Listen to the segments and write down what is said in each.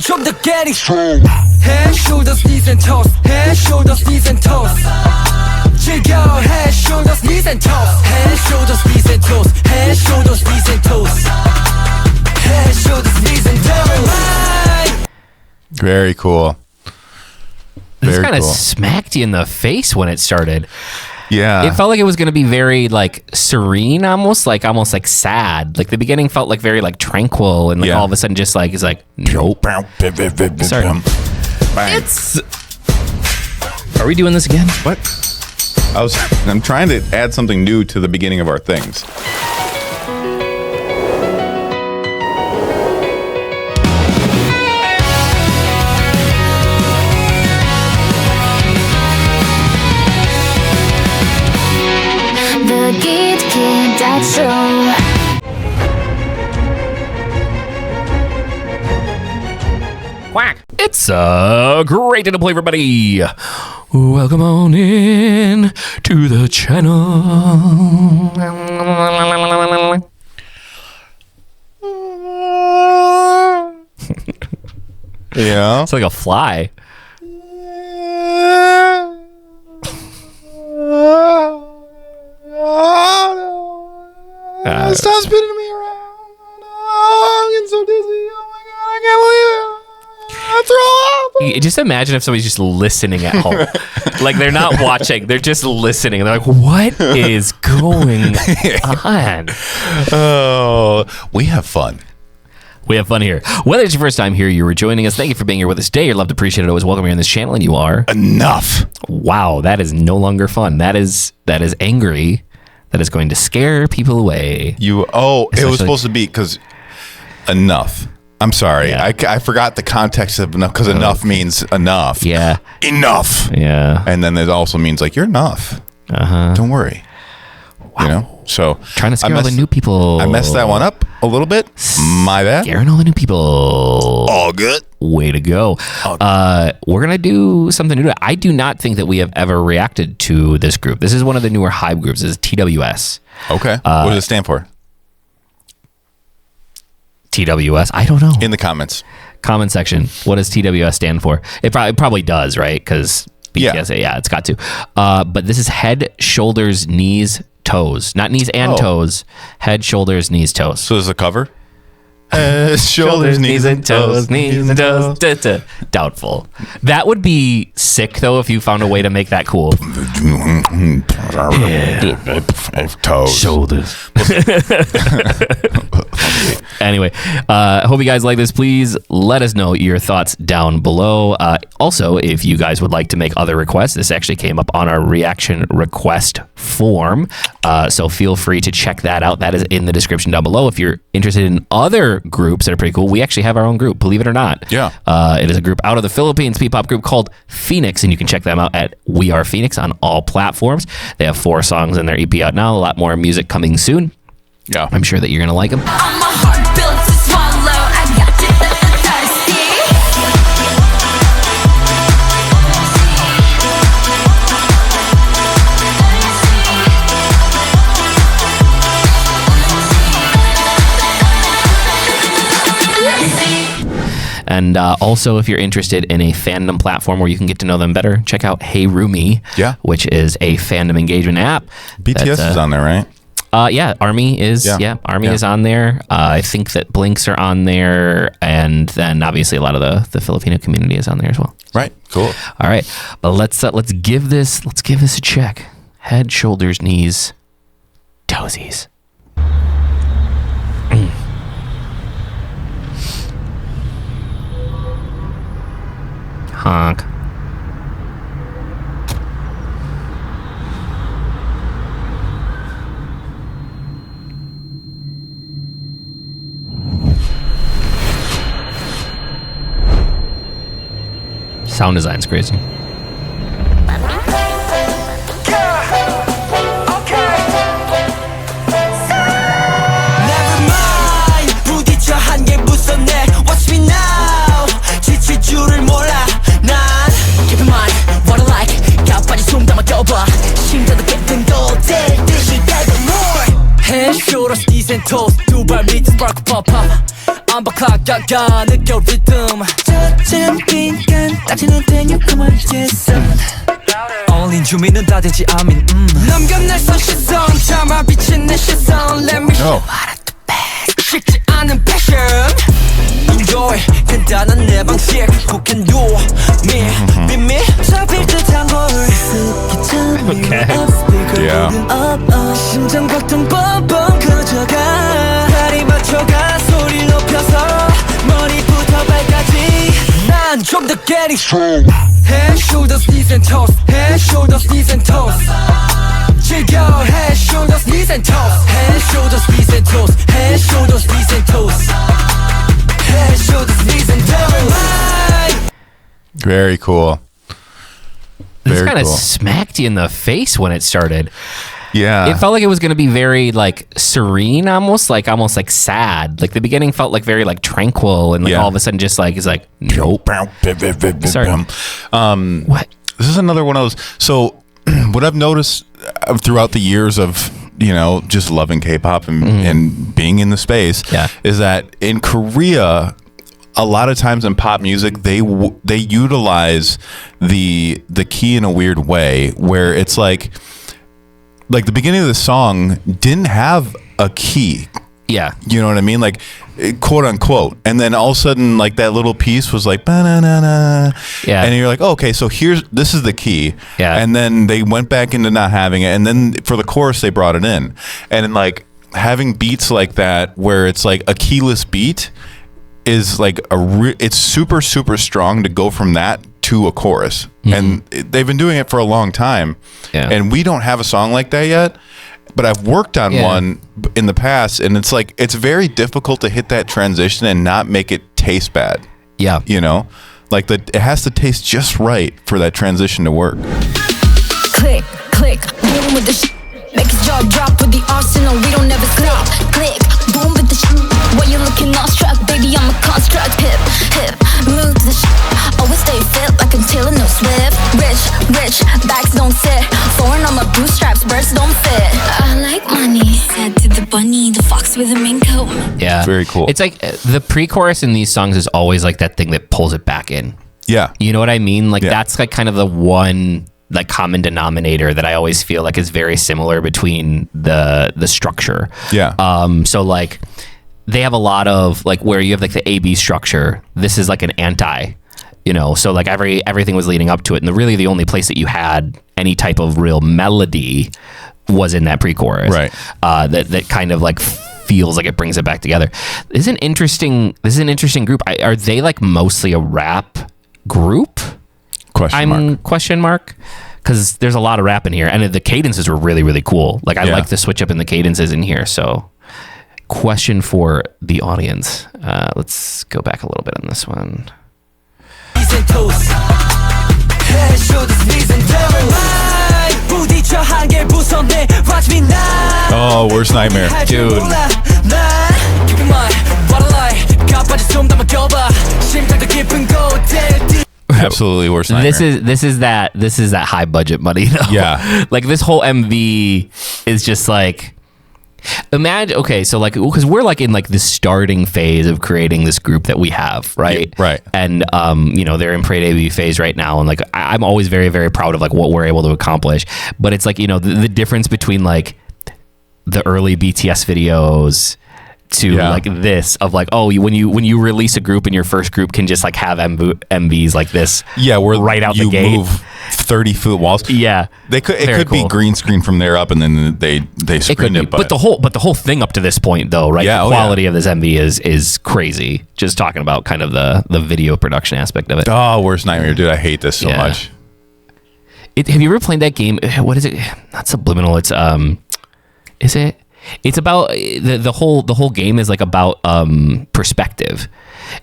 좀 더 getting strong. Head, shoulders, knees and toes. Head, shoulders, knees and toes. 즐겨. Head, shoulders, knees and toes. Head, shoulders, knees and toes. Head, shoulders, knees and toes. Head, shoulders, knees and toes. Very cool. This kind of smacked you in the face when it started. Yeah. It felt like it was going to be very like serene, almost like sad. Like the beginning felt like very like tranquil, and like all of a sudden just like it's like nope. Sorry. It's. Are we doing this again? What? I'm trying to add something new to the beginning of our things. The GidKidDad Show. Quack. It's a great day to play, everybody. Welcome on in to the channel. Yeah. It's like a fly. Stop spinning me around. I'm getting so dizzy. Oh my god, I can't believe it. I throw up. Just imagine if somebody's just listening at home. Like they're not watching, they're just listening. They're like, what is going on? Oh, we have fun. We have fun here. Whether it's your first time here, you were joining us, thank you for being here with us today. You're loved, appreciated, always welcome here on this channel, and you are Enough. Wow, that is no longer fun. That is angry. That is going to scare people away. It was supposed to be because enough. I'm sorry. Yeah. I forgot the context of enough because enough means enough. Yeah. Enough. Yeah. And then it also means like you're enough. Don't worry. Wow. You know? So trying to scare all the new people. I messed that one up a little bit. My bad. Scaring all the new people. All good. Way to go. We're going to do something new. I do not think that we have ever reacted to this group. This is one of the newer hype groups. This is TWS. Okay. What does it stand for? TWS? I don't know. In the comments. Comment section. What does TWS stand for? It probably does, right? Because BTS, yeah, it's got to. But this is head, shoulders, knees, toes. Not knees and toes. Head, shoulders, knees, toes. So there's a cover? Shoulders, knees, and toes. Knees and toes. Doubtful. That would be sick, though, if you found a way to make that cool. Toes. Shoulders. Anyway, I hope you guys like this. Please let us know your thoughts down below. Also, if you guys would like to make other requests, this actually came up on our reaction request form. So feel free to check that out. That is in the description down below. If you're interested in other groups that are pretty cool, we actually have our own group, believe it or not. Yeah. It is a group out of the Philippines, P-pop group called FINIX, and you can check them out at We Are FINIX on all platforms. They have 4 songs in their EP out now. A lot more music coming soon. Yeah. I'm sure that you're going to like them. And also, if you're interested in a fandom platform where you can get to know them better, check out Hey Rumi, which is a fandom engagement app. BTS is on there, right? Yeah, Army is. Yeah, Army is on there. I think that Blinks are on there, and then obviously a lot of the Filipino community is on there as well. Right. Cool. All right, let's give this a check. Head, shoulders, knees, toesies. Honk. Sound design's crazy. Head, shoulders, knees and toes. 2발 밑에 spark pop up. on the clock 가 느껴 rhythm 저쯤 긴간 따지는 땡겨 come on yes 어울린 주민은 다 되지 아민 넘겨 날 손시선 참아 비친 내 시선 Let me show how to best 식지 않은 passion Enjoy 간단한 내 방식 Who can do me 잡힐 듯한 걸 Yeah. 심장 박동 뻥뻥 커져가 다리 맞춰가 소리 높여서 머리부터 발까지 난 좀 더 getting strong Head, shoulders, knees and toes Head, shoulders, knees and toes 즐겨 Head, shoulders, knees and toes Head, shoulders, knees and toes Head, shoulders, knees and toes Head, shoulders, knees and toes Very cool. This Very kind of cool. smacked you in the face when it started. Yeah. It felt like it was going to be very like serene, almost like sad. Like the beginning felt like very like tranquil, and like Yeah. all of a sudden just like it's like nope. Sorry. What? This is another one of those. So what I've noticed throughout the years of, you know, just loving K-pop and being in the space Yeah. is that in Korea, a lot of times in pop music, they utilize the key in a weird way where it's like the beginning of the song didn't have a key. Yeah. You know what I mean? Like, quote unquote. And then all of a sudden, like, that little piece was like, ba-na-na-na. Yeah. And you're like, oh, okay, so this is the key. Yeah. And then they went back into not having it. And then for the chorus, they brought it in. And then, like, having beats like that where it's like a keyless beat is like it's super, super strong to go from that to a chorus. And they've been doing it for a long time. Yeah. And we don't have a song like that yet. But I've worked on one in the past, and it's like it's very difficult to hit that transition and not make it taste bad. Yeah. You know, like it has to taste just right for that transition to work. Click, click, boom with the make his jaw drop with the arsenal. We don't ever stop. Click, boom with the Why you looking awestruck, baby? I'm a construct. Hip, hip, move to the always stay fit like a tailor, no swift. Rich, bags don't sit. Foreign on my bootstraps, birds don't fit. I like money. Said to the bunny, the fox with a mink coat. Yeah. Very cool. It's like the pre-chorus in these songs is always like that thing that pulls it back in. Yeah. You know what I mean? Like Yeah. that's like kind of the one like common denominator that I always feel like is very similar between the structure. Yeah. So like they have a lot of like where you have like the A-B structure. This is like an anti, you know, so like everything was leading up to it. And really the only place that you had any type of real melody was in that pre-chorus. Right. That kind of like feels like it brings it back together. This is an interesting group. Are they like mostly a rap group? Question mark. Because there's a lot of rap in here, and the cadences were really, really cool. Like I like the switch up in the cadences in here. So, question for the audience. Let's go back a little bit on this one. Oh, worst nightmare, Dude. Absolutely worst nightmare. This is that high budget money though. Yeah. Like this whole MV is just like imagine so like because we're like in like the starting phase of creating this group that we have, right? Yeah, right. And you know, they're in pre-debut phase right now, and like I'm always very, very proud of like what we're able to accomplish. But it's like, you know, the difference between like the early BTS videos to like this of like, oh, when you release a group and your first group can just like have MVs like this, we're right out you the gate. move 30-foot walls. Yeah, It Very could be cool. green screen from there up, and then they It could screen be. it. But the whole thing up to this point though, right? Yeah, The quality of this MV is crazy. Just talking about kind of the video production aspect of it. oh, worst nightmare, dude! I hate this so much. Have you ever played that game? What is it? Not Subliminal. It's is it? It's about the whole game is like about perspective.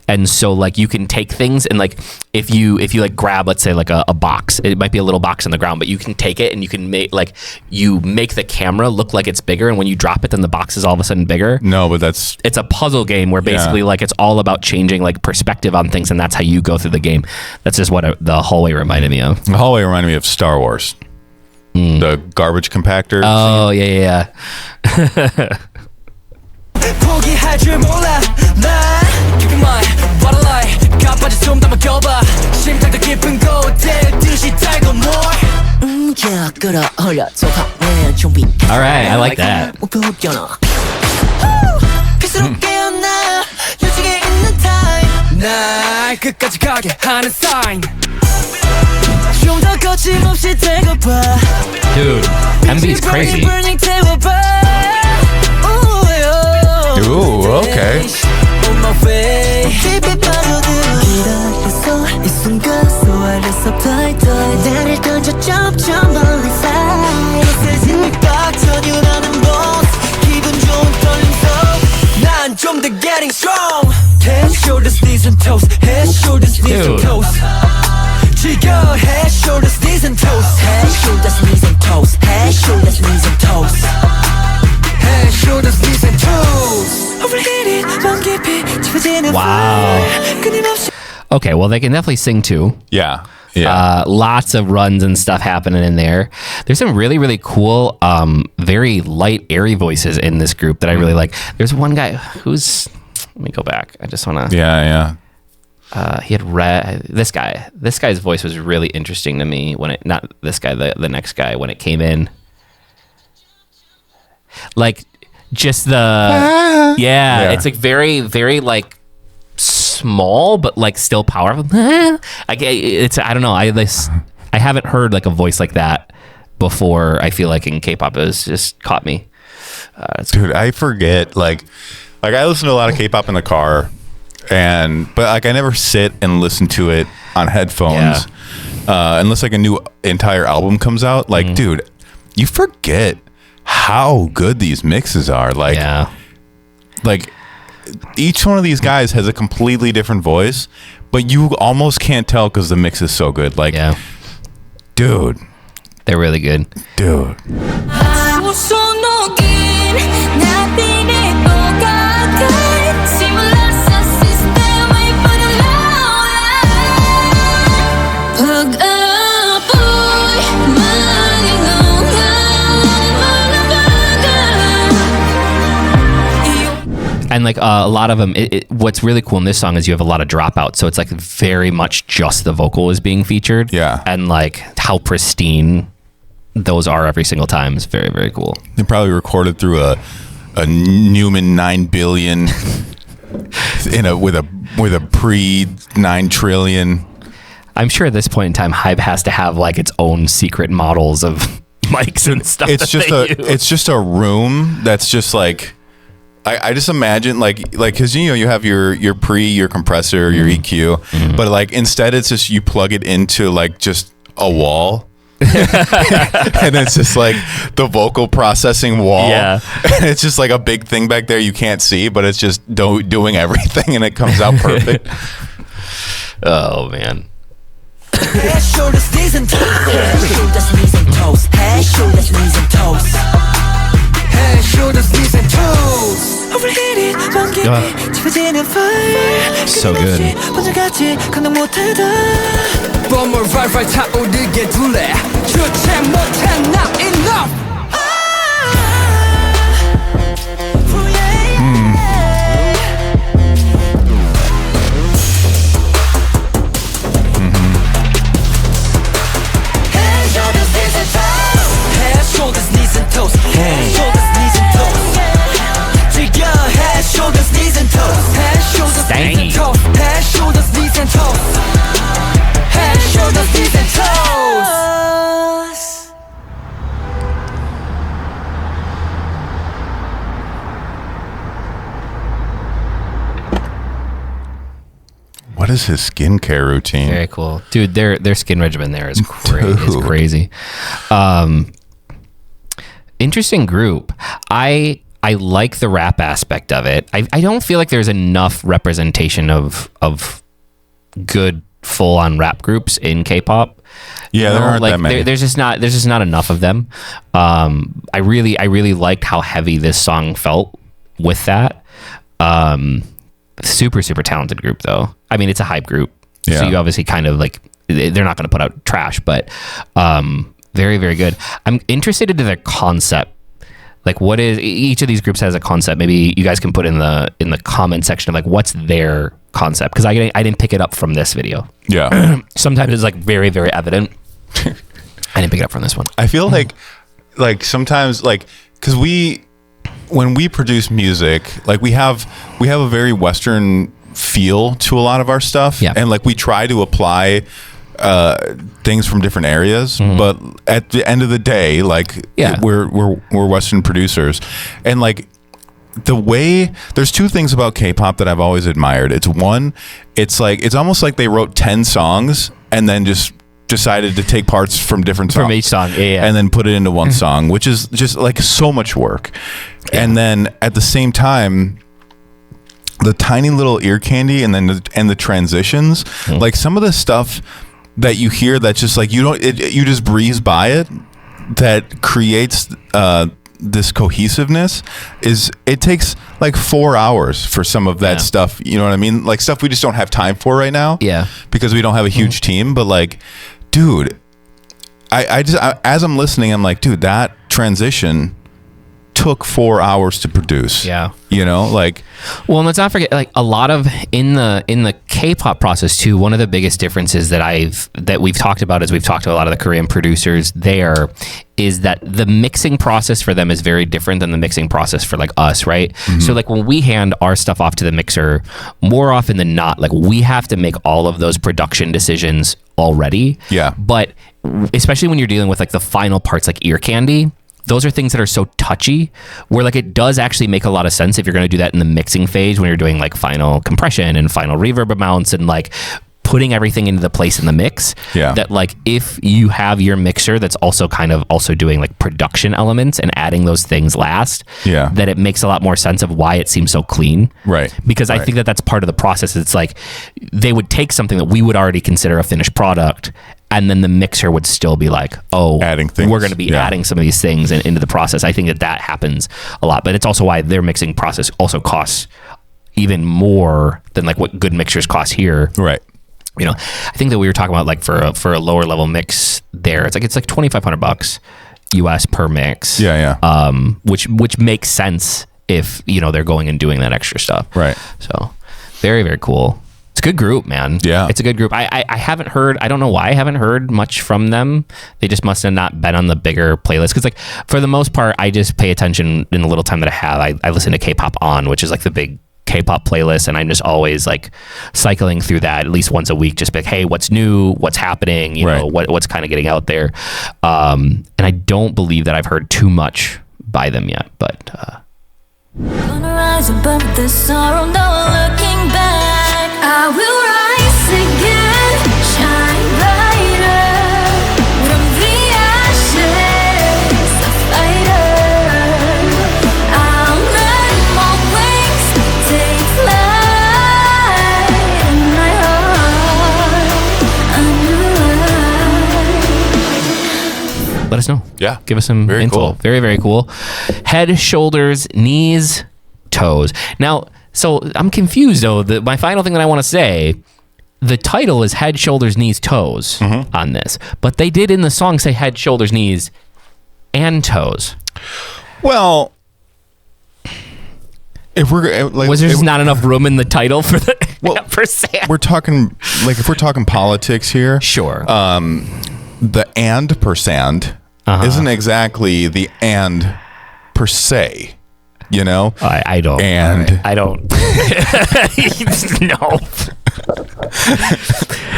And so like you can take things and like if you like grab, let's say like a box, it might be a little box on the ground, but you can take it and you can make the camera look like it's bigger, and when you drop it then the box is all of a sudden bigger. No, but it's a puzzle game where basically like it's all about changing like perspective on things, and that's how you go through the game. That's just what the hallway reminded me of. the hallway reminded me of Star Wars. The garbage compactor. Oh yeah. 포기할 줄 몰라 난 헐려서 강해 좀비 All right, I like that. 목표 껴넣어 필수로 깨어나 요직에 있는 타임 날 끝까지 가게 하는 사인 좀 더 거침없이 되고봐 Dude, MV's crazy. Ooh, okay. 기다렸어 이 순간 소환했어 덜덜 나를 던져 점점 멀리 사이 빡쳐뉴라는 boss 기분 좋은 떨림 속 난 좀 더 getting strong Head, shoulders, knees and toes Head, shoulders, knees and Dude. toes 지겨 Head, shoulders, knees and toes Head, shoulders, knees and toes Head, shoulders, knees and toes Head, shoulders, knees and toes Overheat it, 맘 깊이 짚어지는 Wow. fire 끊임없이 Okay, well, they can definitely sing too. Yeah. Yeah. Lots of runs and stuff happening in there. There's some really, really cool, very light, airy voices in this group that I really like. There's one guy who's, let me go back. I just want to, yeah. he had red, this guy's voice was really interesting to me when it, not this guy, the next guy, when it came in. Like, just the, yeah, it's like very, very like, small but like still powerful. I don't know. I haven't heard like a voice like that before. I feel like in K-pop it was just caught me. Dude, I forget like I listen to a lot of K-pop in the car, but like I never sit and listen to it on headphones unless like a new entire album comes out. Like, dude, you forget how good these mixes are. Like, like. Each one of these guys has a completely different voice, but you almost can't tell because the mix is so good. Like, dude, they're really good. Dude. And like a lot of them, what's really cool in this song is you have a lot of dropouts. So it's like very much just the vocal is being featured. Yeah. And like how pristine those are every single time is very, very cool. They probably recorded through a Newman 9 billion with a pre 9 trillion. I'm sure at this point in time, Hype has to have like its own secret models of mics and stuff. It's just a room that's just like, I just imagine like because you have your compressor, your EQ, but like instead it's just you plug it into like just a wall. And it's just like the vocal processing wall. Yeah. And it's just like a big thing back there you can't see, but it's just doing everything and it comes out perfect. Oh man. Head, shoulders, knees and toes. Head, shoulders, knees and toes. Head, shoulders, knees and toes. Head, shoulders, knees and toes. Overheated, 맘 깊이 짚어지는 fire. So good. 번쩍같이 감당 못하다. 뻔물 활활 타오르게 둘래. 주체 못해 not enough. What is his skincare routine? Very cool, dude. Their skin regimen there is crazy. Interesting group. I like the rap aspect of it. I don't feel like there's enough representation of good full on rap groups in K-pop. Yeah, there aren't like, that many. There's just not enough of them. I really liked how heavy this song felt with that. Super talented group though. I mean, it's a hype group, so you obviously kind of like they're not going to put out trash, but very good. I'm interested into their concept. Like, what is each of these groups has a concept? Maybe you guys can put in the comment section of like what's their concept, because I didn't pick it up from this video. Yeah. Sometimes it's like very evident. I didn't pick it up from this one. I feel like like sometimes like because when we produce music, like we have a very Western feel to a lot of our stuff, Yeah. and like we try to apply things from different areas, but at the end of the day, like we're Western producers, and like the way there's two things about K-pop that I've always admired. It's one, it's almost like they wrote 10 songs and then just decided to take parts from different songs From each song, yeah. and then put it into one song, which is just like so much work. And then at the same time, the tiny little ear candy and then the transitions, like some of the stuff that you hear that's just like you just breeze by it, that creates this cohesiveness. It takes like 4 hours for some of that stuff, you know what I mean, like stuff we just don't have time for right now, because we don't have a huge team. But like, dude, I just as I'm listening, I'm like, dude, that transition took 4 hours to produce. You know, like, well, and let's not forget, like a lot of in the K-pop process too, one of the biggest differences that we've talked about as we've talked to a lot of the Korean producers there is that the mixing process for them is very different than the mixing process for like us, right? So like when we hand our stuff off to the mixer, more often than not, like we have to make all of those production decisions already. But especially when you're dealing with like the final parts, like ear candy, those are things that are so touchy, where like it does actually make a lot of sense if you're going to do that in the mixing phase when you're doing like final compression and final reverb amounts and like putting everything into the place in the mix. That like if you have your mixer that's also kind of also doing like production elements and adding those things last, that it makes a lot more sense of why it seems so clean. Because I think that that's part of the process. It's like they would take something that we would already consider a finished product, and then the mixer would still be like, oh, adding things. We're going to be adding some of these things into the process. I think that happens a lot, but it's also why their mixing process also costs even more than like what good mixers cost here. You know, I think that we were talking about like for a lower level mix there, it's like $2,500 US per mix. Which makes sense if, you know, they're going and doing that extra stuff. So very, very cool. It's a good group, man. It's a good group. I haven't heard, I don't know why I haven't heard much from them. They just must have not been on the bigger playlist. Because like for the most part, I just pay attention in the little time that I have. I listen to K-pop On, which is like the big K-pop playlist, and I'm just always like cycling through that at least once a week, just be like, hey, what's new, what's happening, you know, what's kind of getting out there. And I don't believe that I've heard too much by them yet, but Gonna rise above the sorrow, no looking back. I will rise again, shine brighter. From the ashes, a fighter. I'll learn more wings, take flight in my heart. let us know. Give us some very info. Cool. Very, very cool. Head, shoulders, knees, toes. Now, so I'm confused though. My final thing that I want to say, the title is Head, Shoulders, Knees, Toes on this, but they did in the song say head, shoulders, knees, and toes. Well, if we're like, was there just not enough room in the title for the %? We're talking like if we're talking politics here, sure. The and % isn't exactly the and per se. You know, I don't. And I don't. No.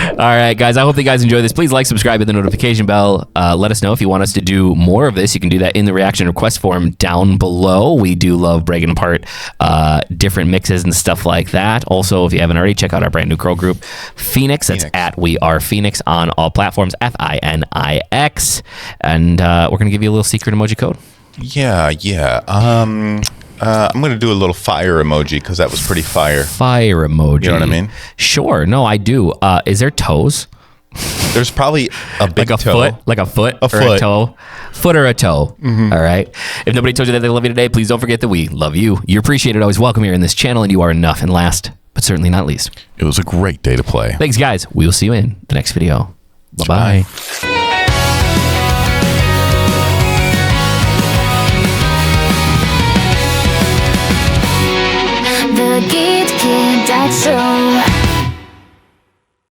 All right, guys. I hope that you guys enjoy this. Please like, subscribe, hit the notification bell. Let us know if you want us to do more of this. You can do that in the reaction request form down below. We do love breaking apart different mixes and stuff like that. Also, if you haven't already, check out our brand new curl group, FINIX. That's at We Are FINIX on all platforms, FINIX. And we're gonna give you a little secret emoji code. I'm going to do a little fire emoji because that was pretty fire. Fire emoji. You know what I mean? Sure. No, I do. Is there toes? There's probably a big like a toe. foot? Like a foot? A or foot. A toe? Foot or a toe. All right. If nobody told you that they love you today, please don't forget that we love you. You're appreciated, always welcome here in this channel, and you are enough. And last, but certainly not least, it was a great day to play. Thanks, guys. We will see you in the next video. Bye-bye. The GidKidDad Show.